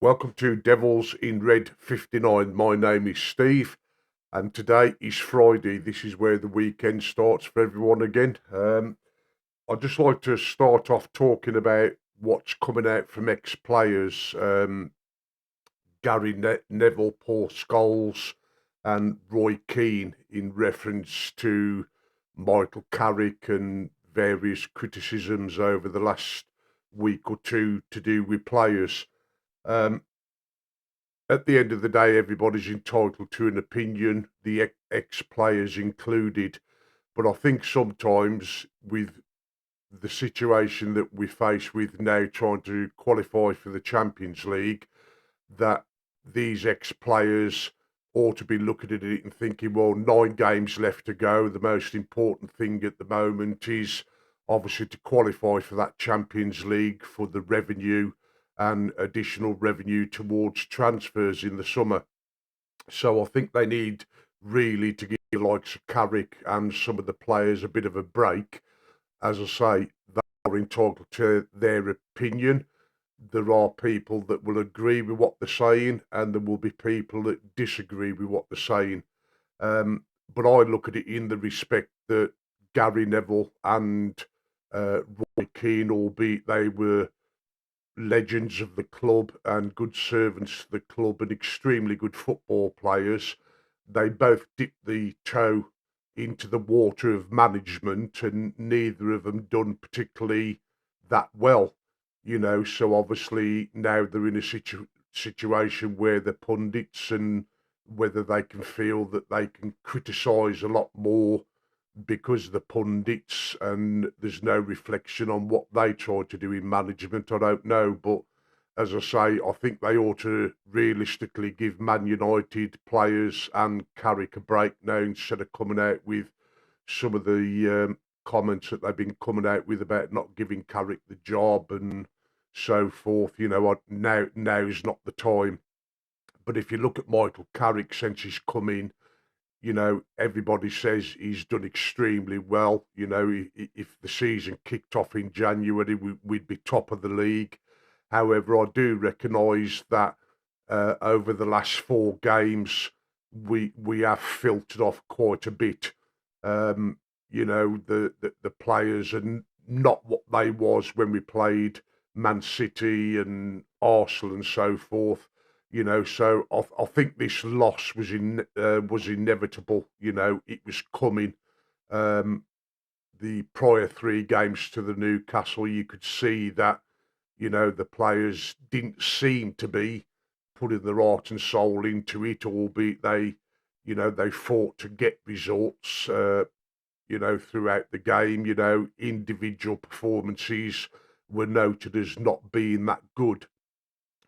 Welcome to Devils in Red 59. My name is Steve, and today is Friday. This is where the weekend starts for everyone again. I'd just like to start off talking about what's coming out from ex players. Neville, Paul Scholes, and Roy Keane in reference to Michael Carrick and various criticisms over the last week or two to do with players. Um, at the end of the day, everybody's entitled to an opinion, the ex players included. But I think sometimes with the situation that we face with now trying to qualify for the Champions League, that these ex players ought to be looking at it and thinking, well, 9 games left to go. The most important thing at the moment is obviously to qualify for that Champions League for the revenue and additional revenue towards transfers in the summer. So I think they need really to give the likes of Carrick and some of the players a bit of a break. As I say, they are entitled to their opinion. There are people that will agree with what they're saying, and there will be people that disagree with what they're saying. But I look at it in the respect that Gary Neville and Roy Keane, albeit they were legends of the club and good servants to the club and extremely good football players, they both dipped the toe into the water of management, and neither of them done particularly that well. So obviously now they're in a situation where the pundits and whether they can feel that they can criticise a lot more because the pundits and there's no reflection on what they try to do in management. I don't know, but as I say, I think they ought to realistically give Man United players and Carrick a break now instead of coming out with some of the comments that they've been coming out with about not giving Carrick the job and so forth. Now's not the time. But if you look at Michael Carrick since he's come in, everybody says he's done extremely well. If the season kicked off in January, we'd be top of the league. However, I do recognise that over the last 4 games, we have filtered off quite a bit. The players are not what they was when we played Man City and Arsenal and so forth. So I think this loss was inevitable. It was coming. Um, the prior 3 games to the Newcastle, you could see that the players didn't seem to be putting their heart and soul into it, albeit they fought to get results. Throughout the game, individual performances were noted as not being that good.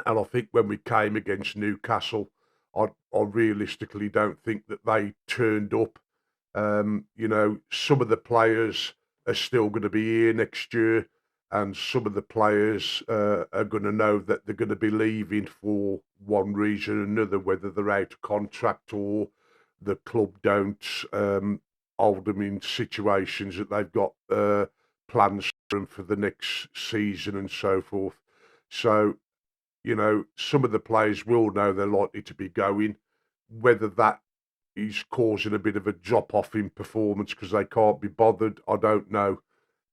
And I think when we came against Newcastle, I realistically don't think that they turned up. Some of the players are still going to be here next year, and some of the players are going to know that they're going to be leaving for one reason or another, whether they're out of contract or the club don't hold them in situations that they've got plans for them for the next season and so forth. So some of the players will know they're likely to be going. Whether that is causing a bit of a drop off in performance because they can't be bothered, I don't know.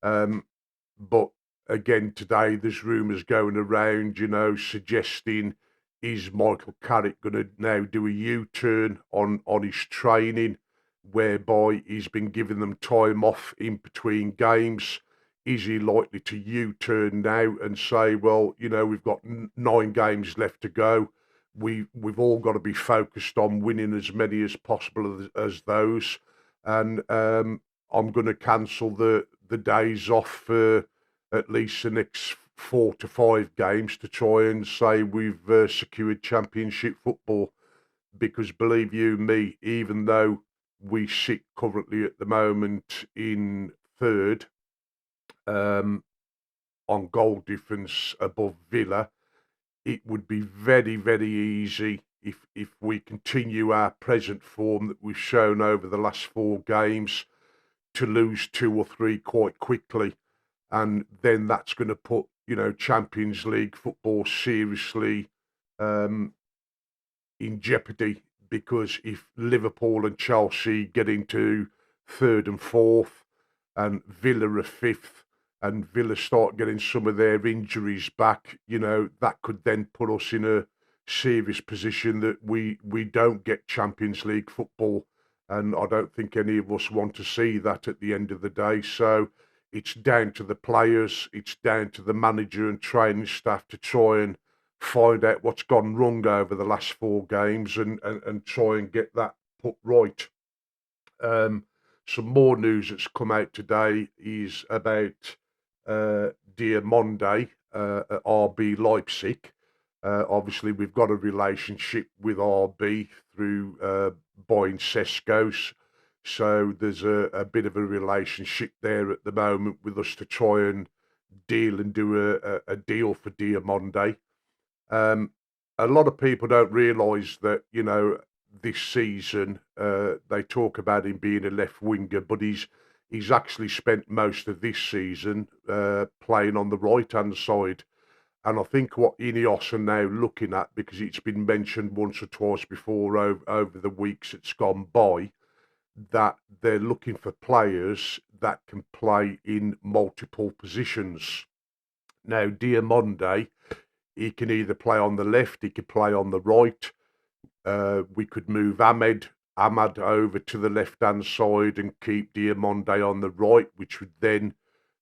But again, today there's rumours going around, suggesting is Michael Carrick going to now do a U-turn on his training, whereby he's been giving them time off in between games. Is he likely to U-turn now and say, well, we've got 9 games left to go. We've all got to be focused on winning as many as possible as those, and I'm going to cancel the days off for at least the next 4 to 5 games to try and say we've secured championship football. Because believe you me, even though we sit currently at the moment in third, um, on goal difference above Villa, it would be very, very easy if we continue our present form that we've shown over the last 4 games to lose 2 or 3 quite quickly, and then that's going to put Champions League football seriously um, in jeopardy, because if Liverpool and Chelsea get into third and fourth, and Villa are fifth, and Villa start getting some of their injuries back, that could then put us in a serious position that we don't get Champions League football, and I don't think any of us want to see that at the end of the day. So it's down to the players, it's down to the manager and training staff to try and find out what's gone wrong over the last four games, and try and get that put right. Um, some more news that's come out today is about Diomande at RB Leipzig. Obviously, we've got a relationship with RB through buying Sesco's. So there's a bit of a relationship there at the moment with us to try and deal and do a deal for Diomande. Um, a lot of people don't realise that, this season they talk about him being a left winger, but he's actually spent most of this season playing on the right hand side. And I think what Ineos are now looking at, because it's been mentioned once or twice before over the weeks it's gone by, that they're looking for players that can play in multiple positions. Now, Diamande, he can either play on the left, he could play on the right. We could move Ahmad over to the left-hand side and keep Diamande on the right, which would then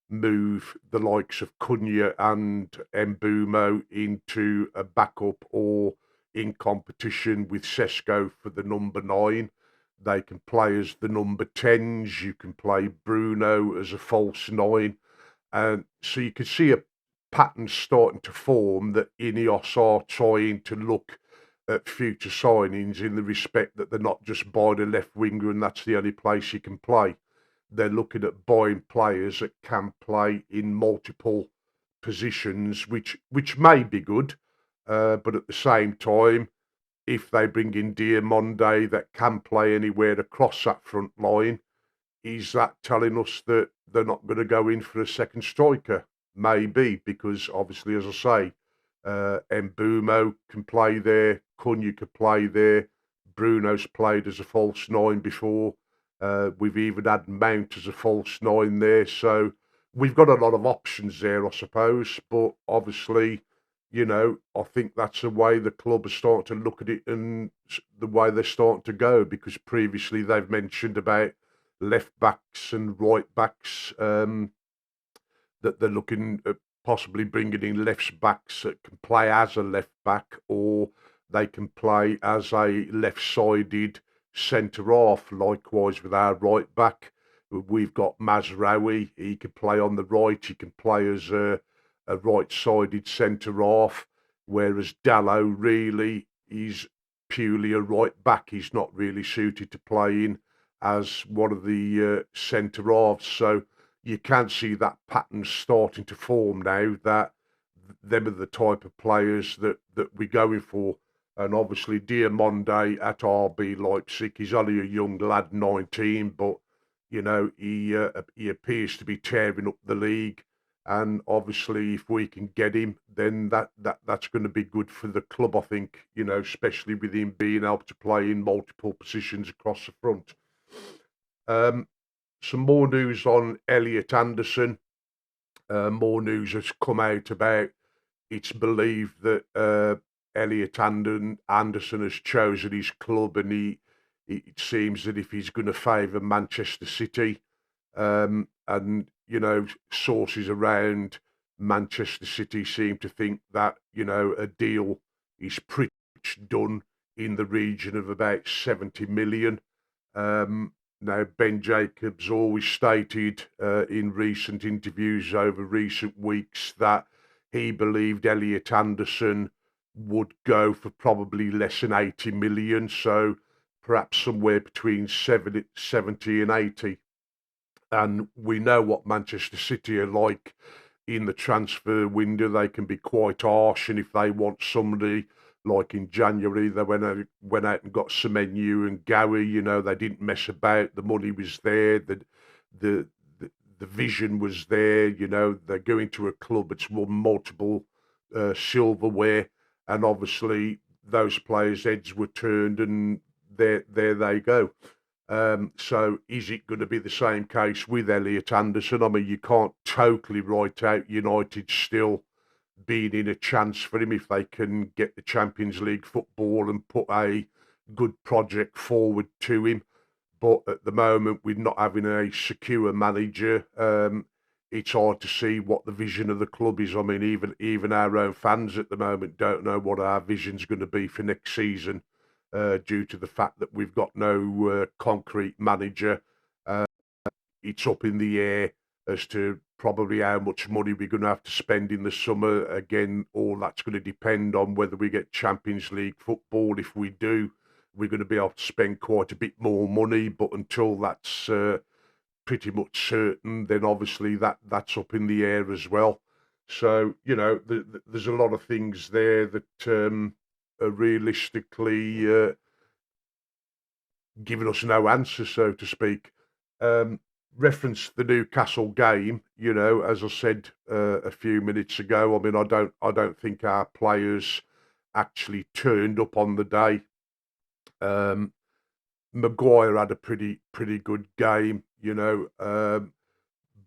move the likes of Cunha and Mbumo into a backup or in competition with Sesko for the number 9. They can play as the number 10s. You can play Bruno as a false 9. And so you can see a pattern starting to form that Ineos are trying to look at future signings, in the respect that they're not just buying a left winger and that's the only place you can play. They're looking at buying players that can play in multiple positions, which may be good, but at the same time, if they bring in Diamande that can play anywhere across that front line, is that telling us that they're not going to go in for a second striker? Maybe, because obviously, as I say, Mbumo can play there, Cunha could play there, Bruno's played as a false 9 before. We've even had Mount as a false 9 there. So we've got a lot of options there, I suppose. But obviously, I think that's the way the club is starting to look at it, and the way they're starting to go, because previously they've mentioned about left backs and right backs, that they're looking at possibly bringing in left backs that can play as a left back, or they can play as a left-sided centre half. Likewise with our right back, we've got Mazraoui. He can play on the right. He can play as a right-sided centre half, whereas Dallo really is purely a right back. He's not really suited to playing as one of the centre halves. So you can see that pattern starting to form now, that them are the type of players that we're going for. And obviously Diamande at RB Leipzig, he's only a young lad, 19, but he appears to be tearing up the league. And obviously, if we can get him, then that's going to be good for the club, I think. Especially with him being able to play in multiple positions across the front. Some more news on Elliot Anderson. More news has come out about, it's believed that Elliot Anderson has chosen his club, and it seems that if he's going to favour Manchester City, and sources around Manchester City seem to think that a deal is pretty much done in the region of about 70 million. Now, Ben Jacobs always stated in recent interviews over recent weeks that he believed Elliot Anderson would go for probably less than 80 million, so perhaps somewhere between 70 and 80. And we know what Manchester City are like in the transfer window. They can be quite harsh, and if they want somebody, like in January, they went out and got Semenyo and Gowie. They didn't mess about. The money was there. The vision was there. They're going to a club that's won multiple silverware, and obviously those players' heads were turned, and there they go. So is it going to be the same case with Elliot Anderson? I mean, you can't totally write out United still being in a chance for him if they can get the Champions League football and put a good project forward to him. But at the moment, with not having a secure manager, it's hard to see what the vision of the club is. I mean, even our own fans at the moment don't know what our vision's going to be for next season, due to the fact that we've got no concrete manager. Uh, it's up in the air as to probably how much money we're going to have to spend in the summer. Again, all that's going to depend on whether we get Champions League football. If we do, we're going to be able to spend quite a bit more money. But until that's pretty much certain, then obviously that's up in the air as well. So, there's a lot of things there that are realistically giving us no answer, so to speak. Reference the Newcastle game, as I said a few minutes ago. I mean, I don't think our players actually turned up on the day. Maguire had a pretty good game.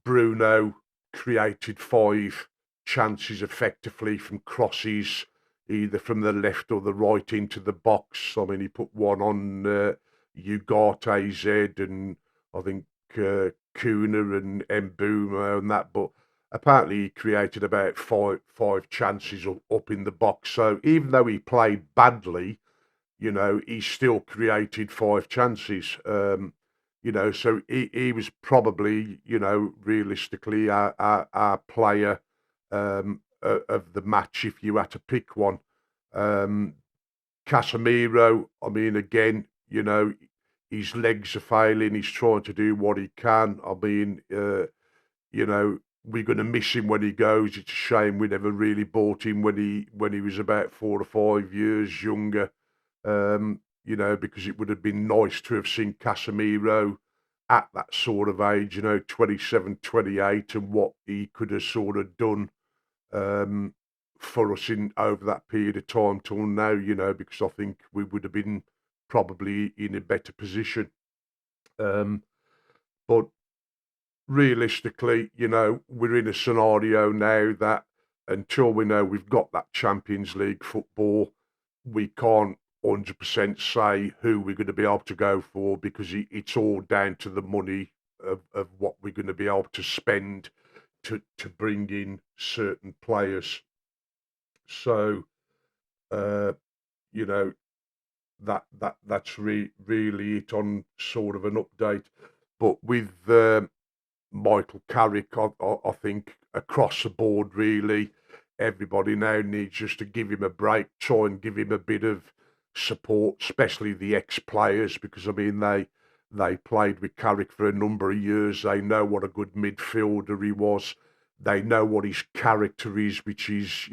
Bruno created 5 chances effectively from crosses, either from the left or the right into the box. I mean, he put one on Ugarte's head, and I think Kuna and Mbuma and that. But apparently, he created about five chances up in the box. So even though he played badly, he still created 5 chances. So he was probably, realistically our player of the match if you had to pick one. Casemiro, I mean, again, his legs are failing. He's trying to do what he can. I mean, we're going to miss him when he goes. It's a shame we never really bought him when he was about 4 or 5 years younger. Because it would have been nice to have seen Casemiro at that sort of age, 27, 28, and what he could have sort of done for us in over that period of time till now, because I think we would have been probably in a better position. But realistically, we're in a scenario now that until we know we've got that Champions League football, we can't 100% say who we're going to be able to go for, because it's all down to the money of what we're going to be able to spend to bring in certain players. So, that's really it on sort of an update. But with Michael Carrick, I think across the board, really, everybody now needs just to give him a break, try and give him a bit of support, especially the ex-players, because I mean they played with Carrick for a number of years. They know what a good midfielder he was. They know what his character is, which is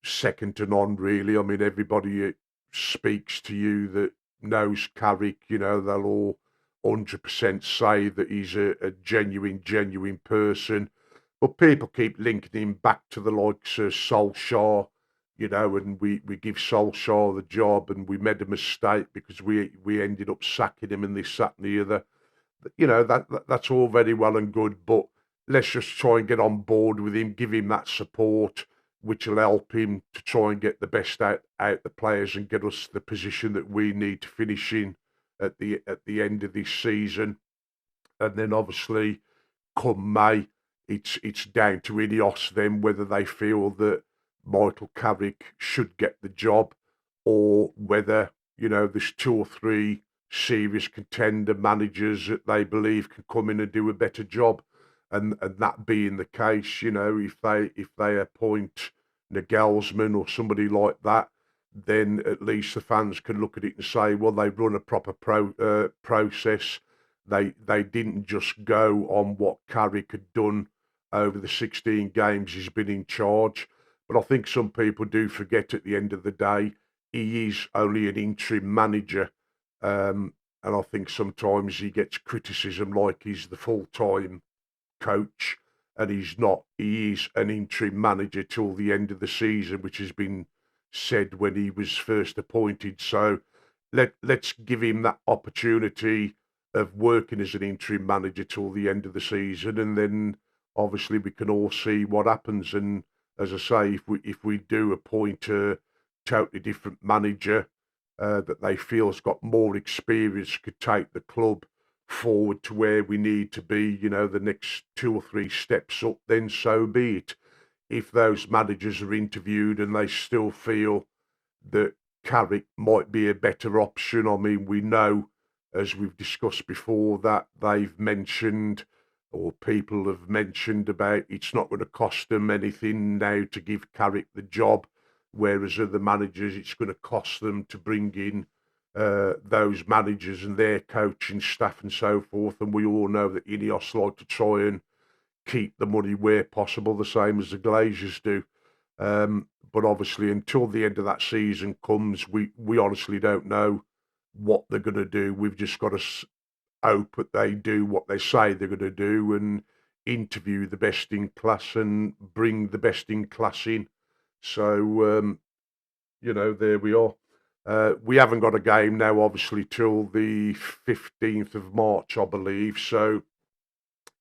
second to none, really. I mean, everybody speaks to you that knows Carrick, they'll all 100% say that he's a genuine person. But people keep linking him back to the likes of Solskjaer, and we give Solskjaer the job, and we made a mistake because we ended up sacking him and this, that, and the other. That's all very well and good, but let's just try and get on board with him, give him that support, which will help him to try and get the best out the players and get us the position that we need to finish in at the end of this season. And then obviously, come May, it's down to Ineos then whether they feel that Michael Carrick should get the job, or whether there's 2 or 3 serious contender managers that they believe can come in and do a better job. And that being the case, if they appoint Nagelsmann or somebody like that, then at least the fans can look at it and say, well, they run a proper process. They didn't just go on what Carrick had done over the 16 games he's been in charge. But I think some people do forget at the end of the day, he is only an interim manager. And I think sometimes he gets criticism like he's the full-time coach, and he's not. He is an interim manager till the end of the season, which has been said when he was first appointed. So let's give him that opportunity of working as an interim manager till the end of the season, and then obviously we can all see what happens. And as I say, if we do appoint a totally different manager that they feel has got more experience, could take the club forward to where we need to be, the next 2 or 3 steps up, then so be it. If those managers are interviewed and they still feel that Carrick might be a better option, I mean, we know, as we've discussed before, that they've mentioned, or people have mentioned, about it's not going to cost them anything now to give Carrick the job, whereas other managers, it's going to cost them to bring in those managers and their coaching staff and so forth. And we all know that Ineos like to try and keep the money where possible, the same as the Glazers do. But obviously, until the end of that season comes, we honestly don't know what they're going to do. We've just got to hope that they do what they say they're going to do and interview the best in class and bring the best in class in. So, there we are. We haven't got a game now, obviously, till the 15th of March, I believe. So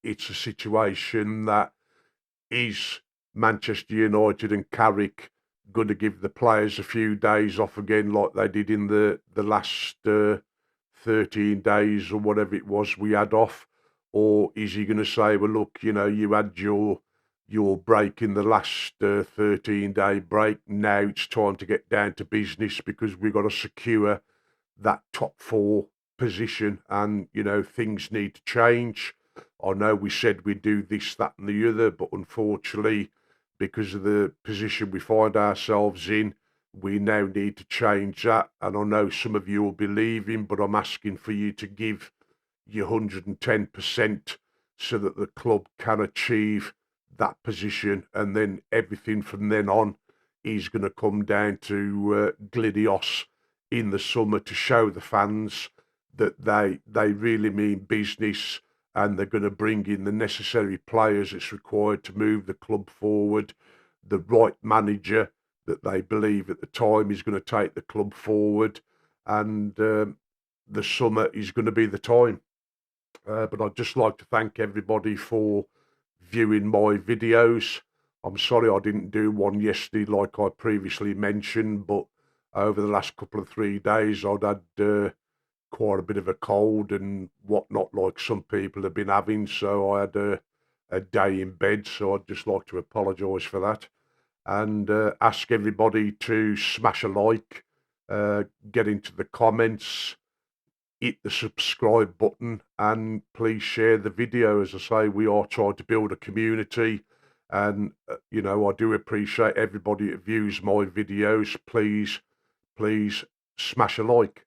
it's a situation that is Manchester United and Carrick going to give the players a few days off again, like they did in the last 13 days or whatever it was we had off? Or is he going to say, well, look, you had your break in the last 13-day break. Now it's time to get down to business because we've got to secure that top 4 position, and things need to change. I know we said we'd do this, that, and the other, but unfortunately, because of the position we find ourselves in, we now need to change that. And I know some of you will be leaving, but I'm asking for you to give your 110% so that the club can achieve that position. And then everything from then on is going to come down to Glidios in the summer to show the fans that they really mean business, and they're going to bring in the necessary players that's required to move the club forward, the right manager that they believe at the time is going to take the club forward, and the summer is going to be the time. But I'd just like to thank everybody for viewing my videos. I'm sorry I didn't do one yesterday like I previously mentioned, but over the last couple of 3 days I'd had quite a bit of a cold and whatnot, like some people have been having. So I had a day in bed. So I'd just like to apologise for that, and ask everybody to smash a like, get into the comments, hit the subscribe button, and please share the video. As I say, we are trying to build a community, and I do appreciate everybody that views my videos. Please smash a like.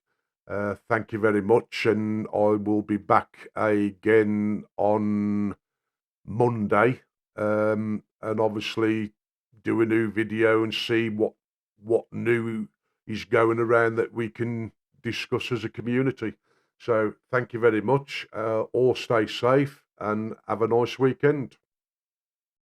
Thank you very much, and I will be back again on Monday, and obviously do a new video and see what new is going around that we can discuss as a community. So thank you very much. All stay safe and have a nice weekend.